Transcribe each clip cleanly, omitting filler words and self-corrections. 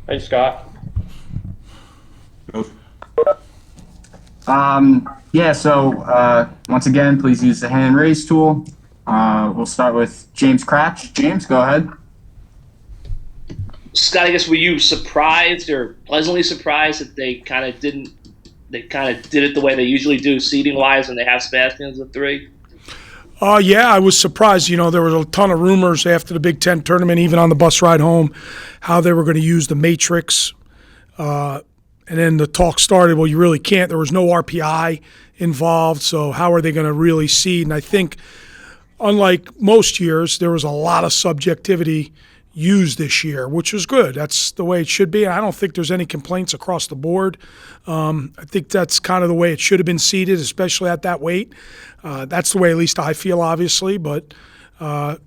Hey, Scott. Once again, please use the hand raise tool. We'll start with James Cratch. James, go ahead. Scott, I guess were you surprised or pleasantly surprised that they kind of didn't? They kind of did it the way they usually do, seating wise, when they have Sebastian as a three. Yeah, I was surprised. There was a ton of rumors after the Big Ten tournament, even on the bus ride home, how they were going to use the matrix. And then the talk started, well, you really can't. There was no RPI involved, so how are they going to really seed? And I think, unlike most years, there was a lot of subjectivity used this year, which was good. That's the way it should be. I don't think there's any complaints across the board. I think that's kind of the way it should have been seated, especially at that weight. That's the way at least I feel, obviously. But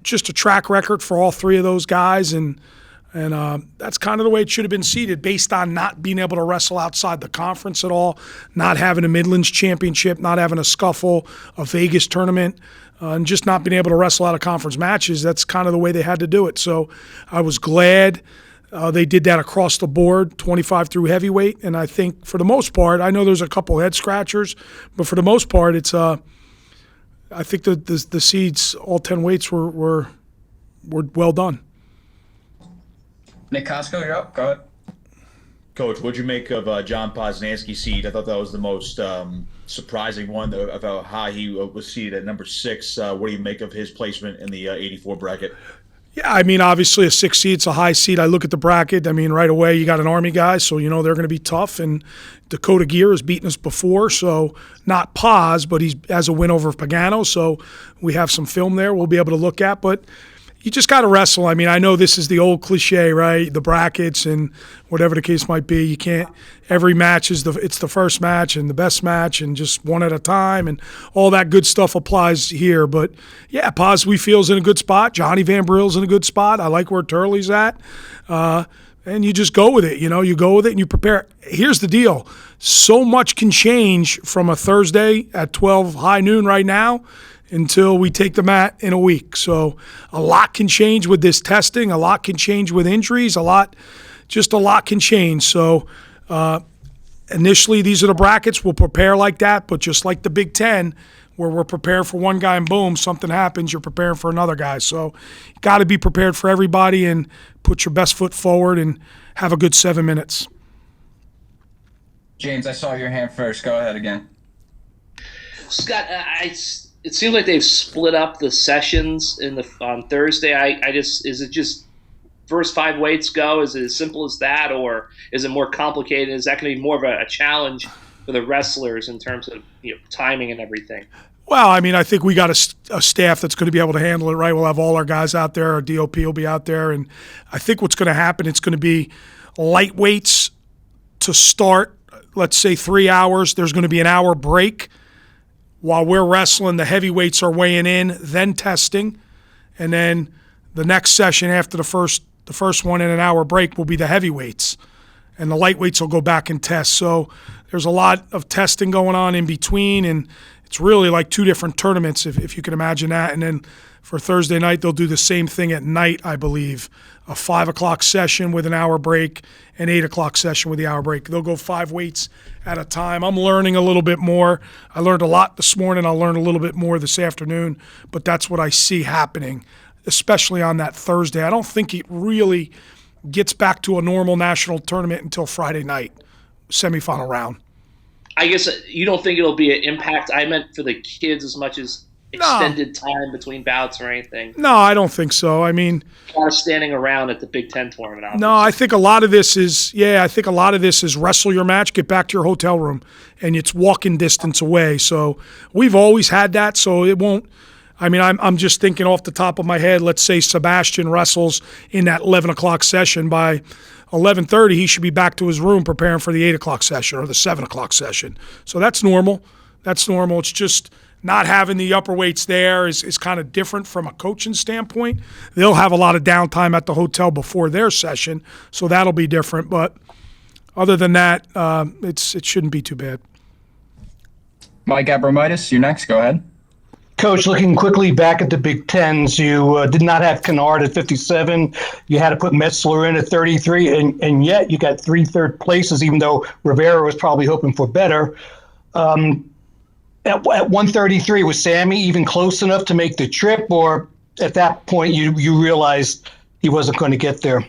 just a track record for all three of those guys, and that's kind of the way it should have been seated, based on not being able to wrestle outside the conference at all, not having a Midlands championship, not having a scuffle, a Vegas tournament, and just not being able to wrestle out of conference matches. That's kind of the way they had to do it. So I was glad they did that across the board, 25 through heavyweight. And I think for the most part, I know there's a couple head scratchers, but for the most part, it's I think the seeds, all 10 weights were well done. Nick Costco, you're up. Go ahead. Coach, what'd you make of John Poznanski's seed? I thought that was the most surprising one about how he was seated at number 6. What do you make of his placement in the 84 bracket? Yeah, I mean, obviously a 6 seed's a high seed. I look at the bracket. I mean, right away you got an Army guy, so you know they're going to be tough. And Dakota Gear has beaten us before, so not Paz, but he has a win over Pagano. So we have some film there we'll be able to look at. But you just got to wrestle. I mean, I know this is the old cliche, right? The brackets and whatever the case might be. You can't. Every match it's the first match and the best match, and just one at a time, and all that good stuff applies here. But yeah, Paz we feel's in a good spot. Johnny Van Brill's in a good spot. I like where Turley's at, and you just go with it. You go with it and you prepare. Here's the deal: so much can change from a Thursday at 12 high noon right now until we take the mat in a week. So a lot can change with this testing. A lot can change with injuries. A lot can change. So initially, these are the brackets. We'll prepare like that, but just like the Big Ten, where we're prepared for one guy and boom, something happens, you're preparing for another guy. So you got to be prepared for everybody and put your best foot forward and have a good 7 minutes. James, I saw your hand first. Go ahead again. Scott, it seems like they've split up the sessions on Thursday. Is it just first 5 weights go? Is it as simple as that, or is it more complicated? Is that going to be more of a challenge for the wrestlers in terms of timing and everything? Well, I mean, I think we got a staff that's going to be able to handle it, right? We'll have all our guys out there. Our DOP will be out there. And I think what's going to happen, it's going to be lightweights to start, let's say 3 hours. There's going to be an hour break. While we're wrestling, the heavyweights are weighing in, then testing. And then the next session after the first one in an hour break will be the heavyweights. And the lightweights will go back and test. So there's a lot of testing going on in between, and it's really like 2 different tournaments, if you can imagine that. And then for Thursday night, they'll do the same thing at night, I believe. A 5 o'clock session with an hour break, an 8 o'clock session with the hour break. They'll go 5 weights at a time. I'm learning a little bit more. I learned a lot this morning. I'll learn a little bit more this afternoon, but that's what I see happening, especially on that Thursday. I don't think it really gets back to a normal national tournament until Friday night, semifinal round. I guess you don't think it'll be an impact. I meant for the kids as much as extended time between bouts or anything. No, I don't think so. I mean, a lot of standing around at the Big Ten tournament. Obviously. No, I think a lot of this is wrestle your match, get back to your hotel room, and it's walking distance away. So we've always had that, so it won't. I mean, I'm just thinking off the top of my head. Let's say Sebastian wrestles in that 11 o'clock session. By 11:30, he should be back to his room preparing for the 8 o'clock session or the 7 o'clock session. So that's normal. It's just not having the upper weights there is kind of different from a coaching standpoint. They'll have a lot of downtime at the hotel before their session, so that'll be different. But other than that, it shouldn't be too bad. Mike Abromaitis, you're next. Go ahead. Coach, looking quickly back at the Big Tens, you did not have Kennard at 57. You had to put Metzler in at 33, and yet you got 3 third places, even though Rivera was probably hoping for better. At 133, was Sammy even close enough to make the trip, or at that point you realized he wasn't going to get there?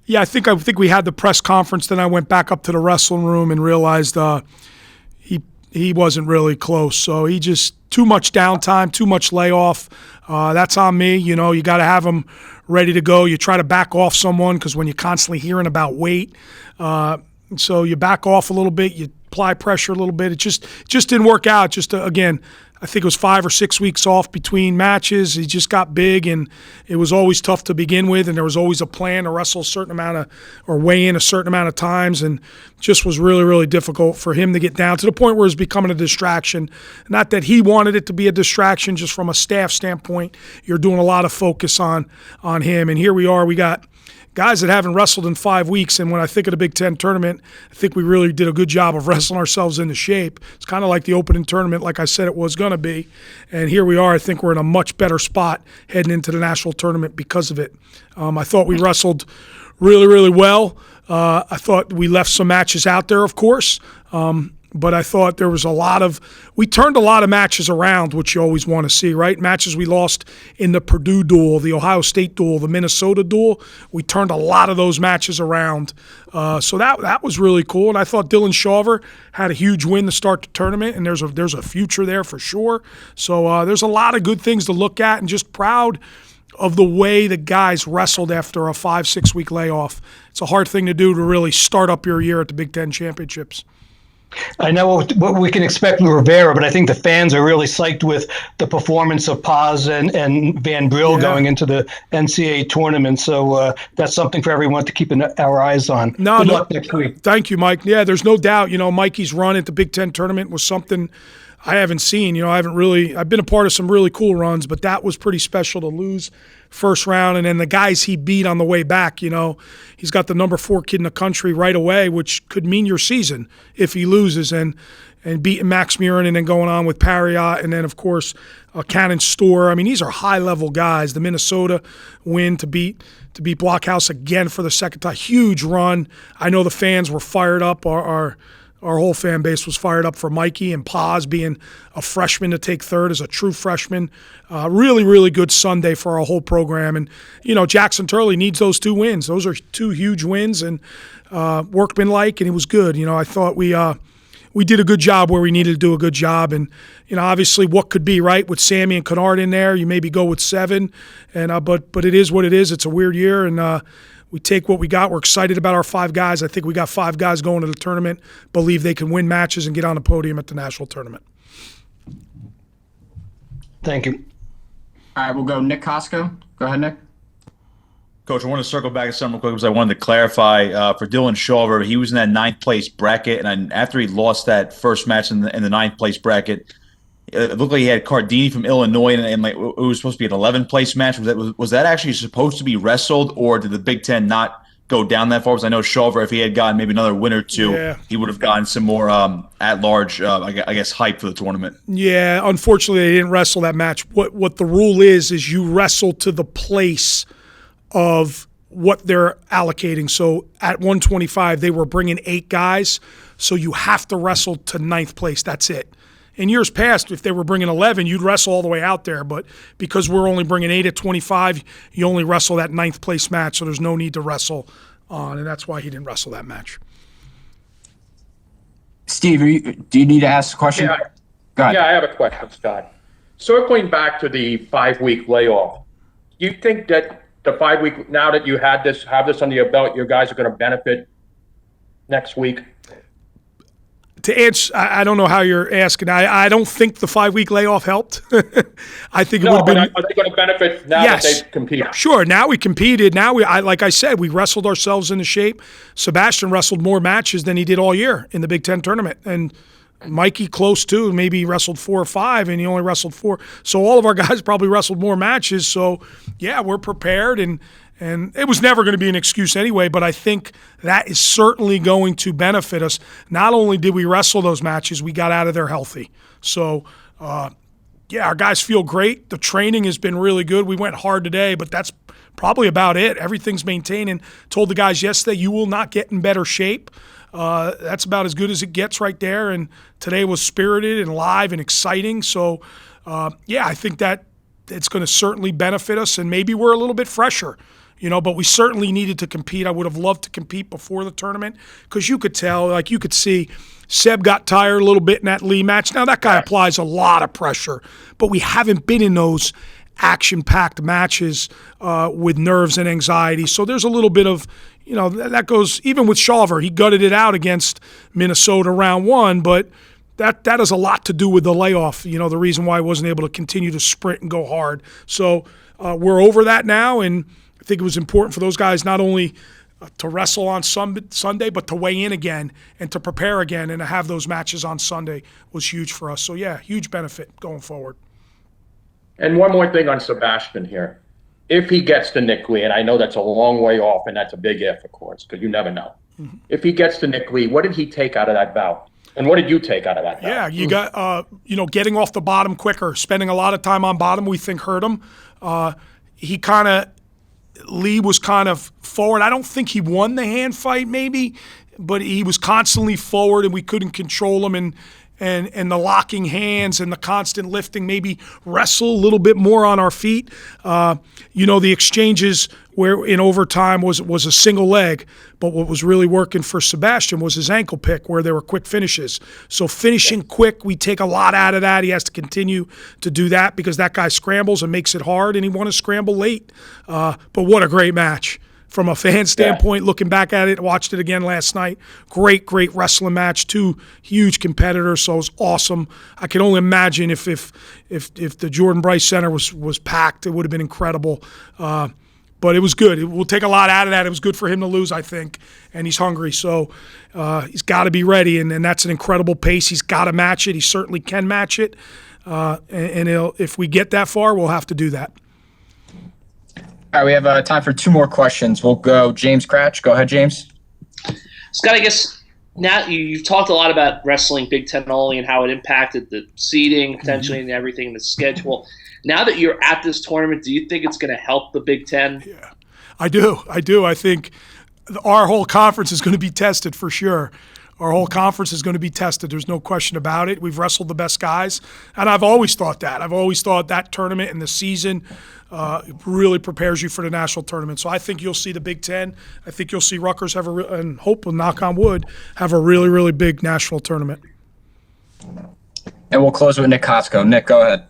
Yeah, I think we had the press conference. Then I went back up to the wrestling room and realized he wasn't really close. So he just too much downtime, too much layoff. That's on me. You know, you got to have him ready to go. You try to back off someone because when you're constantly hearing about weight, so you back off a little bit. You apply pressure a little bit. It just didn't work out. Again, I think it was 5 or 6 weeks off between matches. He just got big, and it was always tough to begin with, and there was always a plan to wrestle a certain amount of or weigh in a certain amount of times, and just was really, really difficult for him to get down to the point where it was becoming a distraction. Not that he wanted it to be a distraction, just from a staff standpoint, you're doing a lot of focus on him. And here we are, we got guys that haven't wrestled in 5 weeks, and when I think of the Big Ten tournament, I think we really did a good job of wrestling ourselves into shape. It's kind of like the opening tournament, like I said it was going to be, and here we are. I think we're in a much better spot heading into the national tournament because of it. I thought we wrestled really, really well. I thought we left some matches out there, of course, but I thought there was we turned a lot of matches around, which you always want to see, right? Matches we lost in the Purdue duel, the Ohio State duel, the Minnesota duel. We turned a lot of those matches around. So that was really cool. And I thought Dylan Shawver had a huge win to start the tournament, and there's a future there for sure. So there's a lot of good things to look at, and just proud of the way the guys wrestled after a 5-6 week layoff. It's a hard thing to do to really start up your year at the Big Ten Championships. I know what we can expect with Rivera, but I think the fans are really psyched with the performance of Paz and Van Brill going into the NCAA tournament. So that's something for everyone to keep our eyes on. Good luck next week. Thank you, Mike. Yeah, there's no doubt. You know, Mikey's run at the Big Ten tournament was something I haven't seen. You know, I've been a part of some really cool runs, but that was pretty special to lose first round. And then the guys he beat on the way back, you know, he's got the number 4 kid in the country right away, which could mean your season if he loses, and beating Max Murin, and then going on with Pariat, and then, of course, Cannon Store. I mean, these are high-level guys. The Minnesota win to beat Blockhouse again for the second time. Huge run. I know the fans were fired up. Our whole fan base was fired up for Mikey and Paz being a freshman to take third as a true freshman. Really, really good Sunday for our whole program. And, you know, Jackson Turley needs those 2 wins. Those are 2 huge wins, and workmanlike, and it was good. You know, I thought we did a good job where we needed to do a good job. And, you know, obviously what could be, right, with Sammy and Kennard in there, you maybe go with 7. And but it is what it is. It's a weird year, and we take what we got. We're excited about our 5 guys. I think we got 5 guys going to the tournament, believe they can win matches and get on the podium at the national tournament. Thank you. All right, we'll go Nick Costco. Go ahead, Nick. Coach, I want to circle back to something real quick because I wanted to clarify for Dylan Shawver. He was in that 9th place bracket, and after he lost that first match in the 9th place bracket, it looked like he had Cardini from Illinois, and like it was supposed to be an 11th place match. Was that actually supposed to be wrestled, or did the Big Ten not go down that far? Because I know Shawver, if he had gotten maybe another win or 2, he would have gotten some more at-large, I guess, hype for the tournament. Yeah, unfortunately, they didn't wrestle that match. What the rule is you wrestle to the place of what they're allocating. So at 125, they were bringing 8 guys, so you have to wrestle to 9th place. That's it. In years past, if they were bringing 11, you'd wrestle all the way out there. But because we're only bringing 8 at 25, you only wrestle that 9th place match, so there's no need to wrestle on, and that's why he didn't wrestle that match. Steve, do you need to ask a question? Yeah, Go ahead. yeah, I have a question, Scott. Circling back to the 5-week layoff, you think that the 5-week, now that you have this under your belt, your guys are going to benefit next week? To answer, I don't know how you're asking. I don't think the 5-week layoff helped. I think it would have been. Are they going to benefit now that they've competed? Sure. Now we competed. Now like I said, we wrestled ourselves into shape. Sebastian wrestled more matches than he did all year in the Big Ten tournament, and Mikey close too. Maybe he wrestled 4 or 5, and he only wrestled 4. So all of our guys probably wrestled more matches. So yeah, we're prepared, and it was never going to be an excuse anyway, but I think that is certainly going to benefit us. Not only did we wrestle those matches, we got out of there healthy. So Yeah, our guys feel great. The training has been really good. We went hard today, but that's probably about it. Everything's maintaining. Told the guys yesterday, you will not get in better shape. That's about as good as it gets right there. And today was spirited and live and exciting. So, I think that it's going to certainly benefit us. And maybe we're a little bit fresher, but we certainly needed to compete. I would have loved to compete before the tournament because you could tell, you could see Seb got tired a little bit in that Lee match. Now, that guy applies a lot of pressure, but we haven't been in those action-packed matches with nerves and anxiety. So there's a little bit of, that goes, even with Shawver, he gutted it out against Minnesota round 1, but that has a lot to do with the layoff, the reason why I wasn't able to continue to sprint and go hard. So we're over that now, and I think it was important for those guys not only to wrestle on Sunday, but to weigh in again and to prepare again and to have those matches on Sunday was huge for us. So, huge benefit going forward. And one more thing on Sebastian here. If he gets to Nick Lee, and I know that's a long way off, and that's a big if, of course, because you never know. Mm-hmm. If he gets to Nick Lee, what did he take out of that bout? And what did you take out of that bout? Yeah, you got, getting off the bottom quicker, spending a lot of time on bottom we think hurt him. Lee was kind of forward. I don't think he won the hand fight maybe, but he was constantly forward and we couldn't control him and the locking hands and the constant lifting, maybe wrestle a little bit more on our feet. The exchanges where in overtime was a single leg, but what was really working for Sebastian was his ankle pick where there were quick finishes. So finishing quick, we take a lot out of that. He has to continue to do that because that guy scrambles and makes it hard, and he won to scramble late. But what a great match. From a fan standpoint, looking back at it, watched it again last night. Great wrestling match. 2 huge competitors, so it was awesome. I can only imagine if the Jordan Bryce Center was packed, it would have been incredible. But it was good. We'll take a lot out of that. It was good for him to lose, I think, and he's hungry. So he's got to be ready, and that's an incredible pace. He's got to match it. He certainly can match it. If we get that far, we'll have to do that. All right, we have time for 2 more questions. We'll go James Cratch. Go ahead, James. Scott, I guess now you've talked a lot about wrestling Big Ten only and how it impacted the seeding potentially and everything in the schedule. Now that you're at this tournament, do you think it's going to help the Big Ten? Yeah, I do. I think our whole conference is going to be tested for sure. Our whole conference is going to be tested. There's no question about it. We've wrestled the best guys, and I've always thought that. I've always thought that tournament and the season really prepares you for the national tournament. So I think you'll see the Big Ten. I think you'll see Rutgers have and hope, knock on wood, have a really, really big national tournament. And we'll close with Nick Kotsko. Nick, go ahead.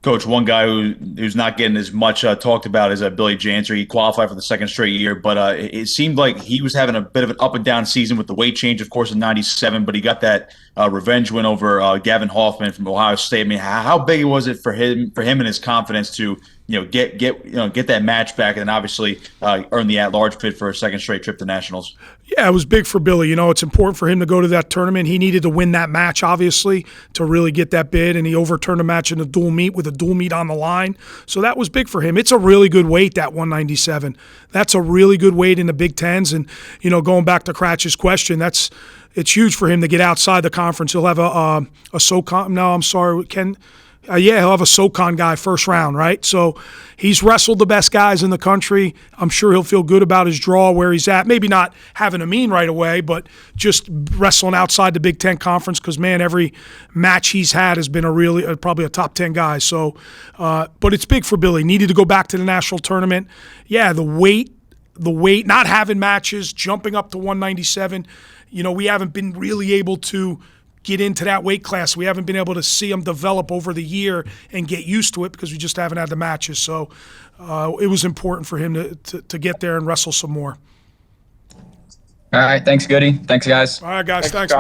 Coach, one guy who's not getting as much talked about is Billy Janser. He qualified for the 2nd straight year, but it seemed like he was having a bit of an up and down season with the weight change, of course, in '97. But he got that revenge win over Gavin Hoffman from Ohio State. I mean, how big was it for him and his confidence to get that match back and then obviously earn the at-large bid for a 2nd straight trip to nationals? Yeah, it was big for Billy. It's important for him to go to that tournament. He needed to win that match, obviously, to really get that bid, and he overturned a match in a dual meet with a dual meet on the line. So that was big for him. It's a really good weight, that 197. That's a really good weight in the Big Tens, and, going back to Cratch's question, it's huge for him to get outside the conference. He'll have a SoCon. No, I'm sorry, Ken. He'll have a SoCon guy first round, right? So he's wrestled the best guys in the country. I'm sure he'll feel good about his draw, where he's at. Maybe not having a mean right away, but just wrestling outside the Big Ten conference because, man, every match he's had has been probably a top 10 guy. So, but it's big for Billy. Needed to go back to the national tournament. Yeah, the weight, not having matches, jumping up to 197. We haven't been really able to get into that weight class. We haven't been able to see him develop over the year and get used to it because we just haven't had the matches. So it was important for him to get there and wrestle some more. All right. Thanks, Goody. Thanks, guys. All right, guys. Thanks, Scott. man.